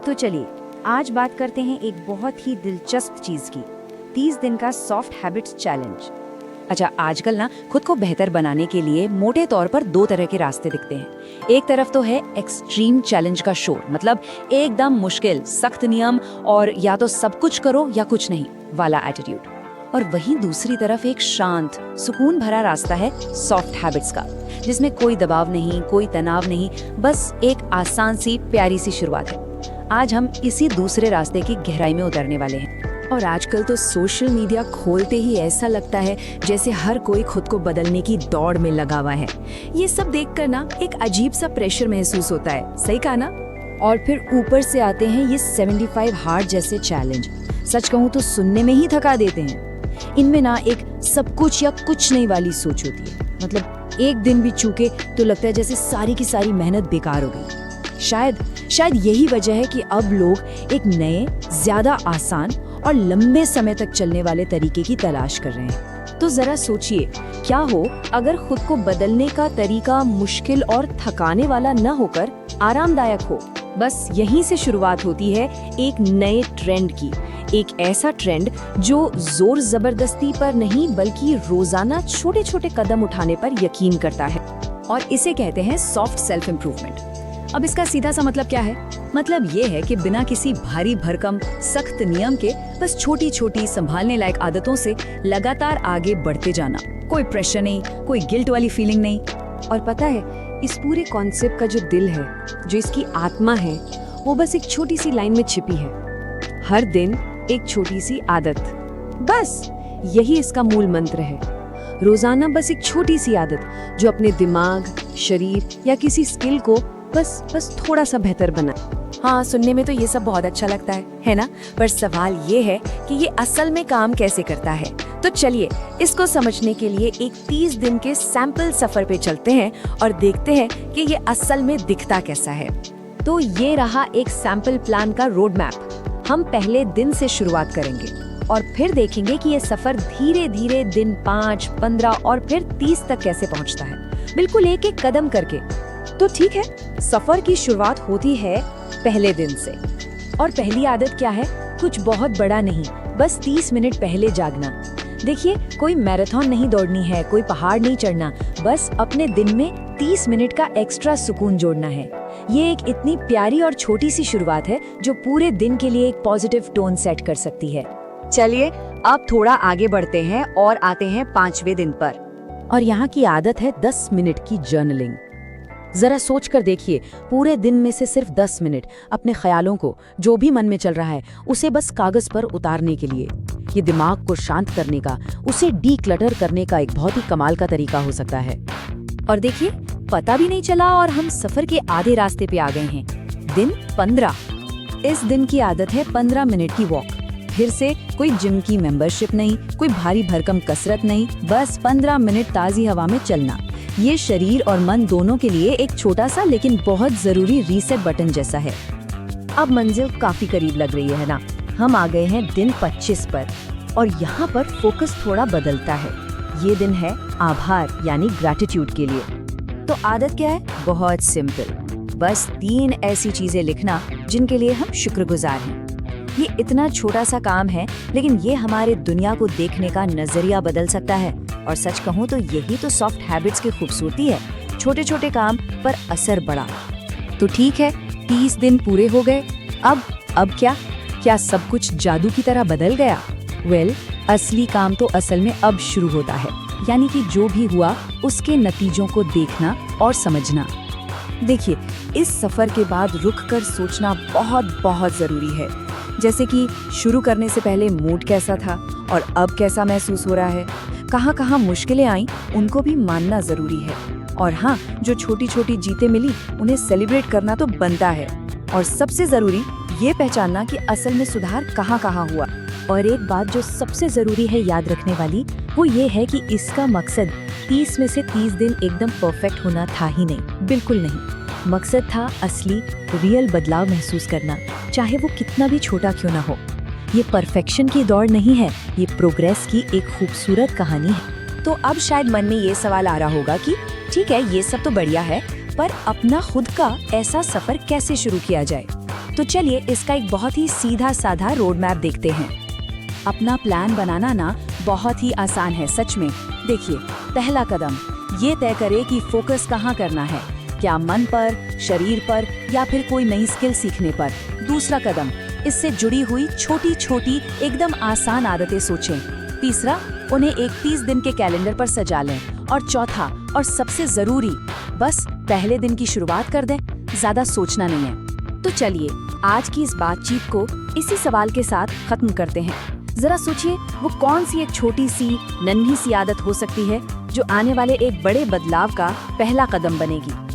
तो चलिए आज बात करते हैं एक बहुत ही दिलचस्प चीज की, 30 दिन का सॉफ्ट हैबिट्स चैलेंज। अच्छा, आजकल ना खुद को बेहतर बनाने के लिए मोटे तौर पर दो तरह के रास्ते दिखते हैं। एक तरफ तो है एक्सट्रीम चैलेंज का शोर, मतलब एकदम मुश्किल सख्त नियम और या तो सब कुछ करो या कुछ नहीं वाला एटीट्यूड। और वहीं दूसरी तरफ एक शांत सुकून भरा रास्ता है सॉफ्ट हैबिट्स का, जिसमें कोई दबाव नहीं, कोई तनाव नहीं, बस एक आसान सी प्यारी सी शुरुआत है। आज हम इसी दूसरे रास्ते की गहराई में उतरने वाले हैं। और आजकल तो सोशल मीडिया खोलते ही ऐसा लगता है जैसे हर कोई खुद को बदलने की दौड़ में लगा हुआ है। ये सब देखकर ना एक अजीब सा प्रेशर महसूस होता है, सही कहा ना? और फिर ऊपर से आते हैं ये 75 हार्ड जैसे चैलेंज। सच कहूँ तो सुनने में ही थका देते हैं। इनमें ना एक सब कुछ या कुछ नहीं वाली सोच होती है, मतलब एक दिन भी चूके तो लगता है जैसे सारी की सारी मेहनत बेकार हो गई। शायद यही वजह है कि अब लोग एक नए, ज्यादा आसान और लंबे समय तक चलने वाले तरीके की तलाश कर रहे हैं। तो जरा सोचिए, क्या हो अगर खुद को बदलने का तरीका मुश्किल और थकाने वाला न होकर आरामदायक हो। बस यहीं से शुरुआत होती है एक नए ट्रेंड की, एक ऐसा ट्रेंड जो जोर जबरदस्ती पर नहीं बल्कि रोजाना छोटे छोटे कदम उठाने पर यकीन करता है। और इसे कहते हैं सॉफ्ट सेल्फ इम्प्रूवमेंट। अब इसका सीधा सा मतलब क्या है? मतलब ये है कि बिना किसी भारी भरकम सख्त नियम के बस छोटी छोटी संभालने लायक आदतों से लगातार आगे बढ़ते जाना। कोई प्रेशर नहीं, कोई गिल्ट वाली फीलिंग नहीं। और पता है, इस पूरे कॉन्सेप्ट का जो दिल है, जो इसकी आत्मा है, वो बस एक छोटी सी लाइन में छिपी है। हर दिन एक छोटी सी आदत, बस यही इसका मूल मंत्र है। रोजाना बस एक छोटी सी आदत जो अपने दिमाग, शरीर या किसी स्किल को बस थोड़ा सा बेहतर बना। हाँ, सुनने में तो ये सब बहुत अच्छा लगता है ना? पर सवाल ये है कि ये असल में काम कैसे करता है। तो चलिए इसको समझने के लिए एक 30 दिन के सैंपल सफर पे चलते हैं और देखते हैं कि ये असल में दिखता कैसा है। तो ये रहा एक सैंपल प्लान का रोड मैप। हम पहले दिन से शुरुआत करेंगे और फिर देखेंगे कि ये सफर धीरे धीरे दिन 5, 15 और फिर 30 तक कैसे पहुंचता है, बिल्कुल एक एक कदम करके। तो ठीक है, सफर की शुरुआत होती है पहले दिन से। और पहली आदत क्या है? कुछ बहुत बड़ा नहीं, बस 30 मिनट पहले जागना। देखिए, कोई मैराथन नहीं दौड़नी है, कोई पहाड़ नहीं चढ़ना, बस अपने दिन में 30 मिनट का एक्स्ट्रा सुकून जोड़ना है। ये एक इतनी प्यारी और छोटी सी शुरुआत है जो पूरे दिन के लिए एक पॉजिटिव टोन सेट कर सकती है। चलिए अब थोड़ा आगे बढ़ते हैं और आते हैं 5वें दिन पर। और यहाँ की आदत है 10 मिनट की जर्नलिंग। जरा सोच कर देखिए, पूरे दिन में से सिर्फ 10 मिनट अपने ख्यालों को, जो भी मन में चल रहा है, उसे बस कागज पर उतारने के लिए। ये दिमाग को शांत करने का, उसे डीक्लटर करने का एक बहुत ही कमाल का तरीका हो सकता है। और देखिए, पता भी नहीं चला और हम सफर के आधे रास्ते पे आ गए हैं। दिन 15। इस दिन की आदत है 15 मिनट की वॉक। फिर से कोई जिम की मेंबरशिप नहीं, कोई भारी भरकम कसरत नहीं, बस 15 मिनट ताजी हवा में चलना। ये शरीर और मन दोनों के लिए एक छोटा सा लेकिन बहुत जरूरी रीसेट बटन जैसा है। अब मंजिल काफी करीब लग रही है ना? हम आ गए हैं दिन 25 पर और यहाँ पर फोकस थोड़ा बदलता है। ये दिन है आभार यानी ग्रैटिट्यूड के लिए। तो आदत क्या है? बहुत सिंपल, बस 3 ऐसी चीजें लिखना जिनके लिए हम शुक्रगुजार हैं। ये इतना छोटा सा काम है, लेकिन ये हमारे दुनिया को देखने का नजरिया बदल सकता है। और सच कहूँ तो यही तो सॉफ्ट हैबिट्स की खूबसूरती है, छोटे छोटे काम पर असर बड़ा। तो ठीक है, 30 दिन पूरे हो गए। अब क्या सब कुछ जादू की तरह बदल गया? वेल, असली काम तो असल में अब शुरू होता है, यानी कि जो भी हुआ उसके नतीजों को देखना और समझना। देखिए, इस सफर के बाद रुक कर सोचना बहुत जरूरी है। जैसे कि शुरू करने से पहले मूड कैसा था और अब कैसा महसूस हो रहा है, कहाँ मुश्किलें आई, उनको भी मानना जरूरी है। और हाँ, जो छोटी छोटी जीतें मिली उन्हें सेलिब्रेट करना तो बनता है। और सबसे जरूरी ये पहचानना कि असल में सुधार कहाँ हुआ। और एक बात जो सबसे जरूरी है याद रखने वाली, वो ये है कि इसका मकसद 30 में से 30 दिन एकदम परफेक्ट होना था ही नहीं, बिल्कुल नहीं। मकसद था असली रियल बदलाव महसूस करना, चाहे वो कितना भी छोटा क्यों ना हो। ये परफेक्शन की दौड़ नहीं है, ये प्रोग्रेस की एक खूबसूरत कहानी है। तो अब शायद मन में ये सवाल आ रहा होगा कि ठीक है, ये सब तो बढ़िया है, पर अपना खुद का ऐसा सफर कैसे शुरू किया जाए? तो चलिए इसका एक बहुत ही सीधा साधा रोड मैप देखते हैं। अपना प्लान बनाना ना बहुत ही आसान है सच में। देखिए, पहला कदम ये तय करे कि फोकस कहाँ करना है, क्या मन पर, शरीर पर या फिर कोई नई स्किल सीखने पर। दूसरा कदम, इससे जुड़ी हुई छोटी छोटी एकदम आसान आदतें सोचें। तीसरा, उन्हें एक 30 दिन के कैलेंडर पर सजा लें। और चौथा और सबसे जरूरी, बस पहले दिन की शुरुआत कर दें, ज्यादा सोचना नहीं है। तो चलिए आज की इस बातचीत को इसी सवाल के साथ खत्म करते हैं। जरा सोचिए, वो कौन सी एक छोटी सी नन्ही सी आदत हो सकती है जो आने वाले एक बड़े बदलाव का पहला कदम बनेगी।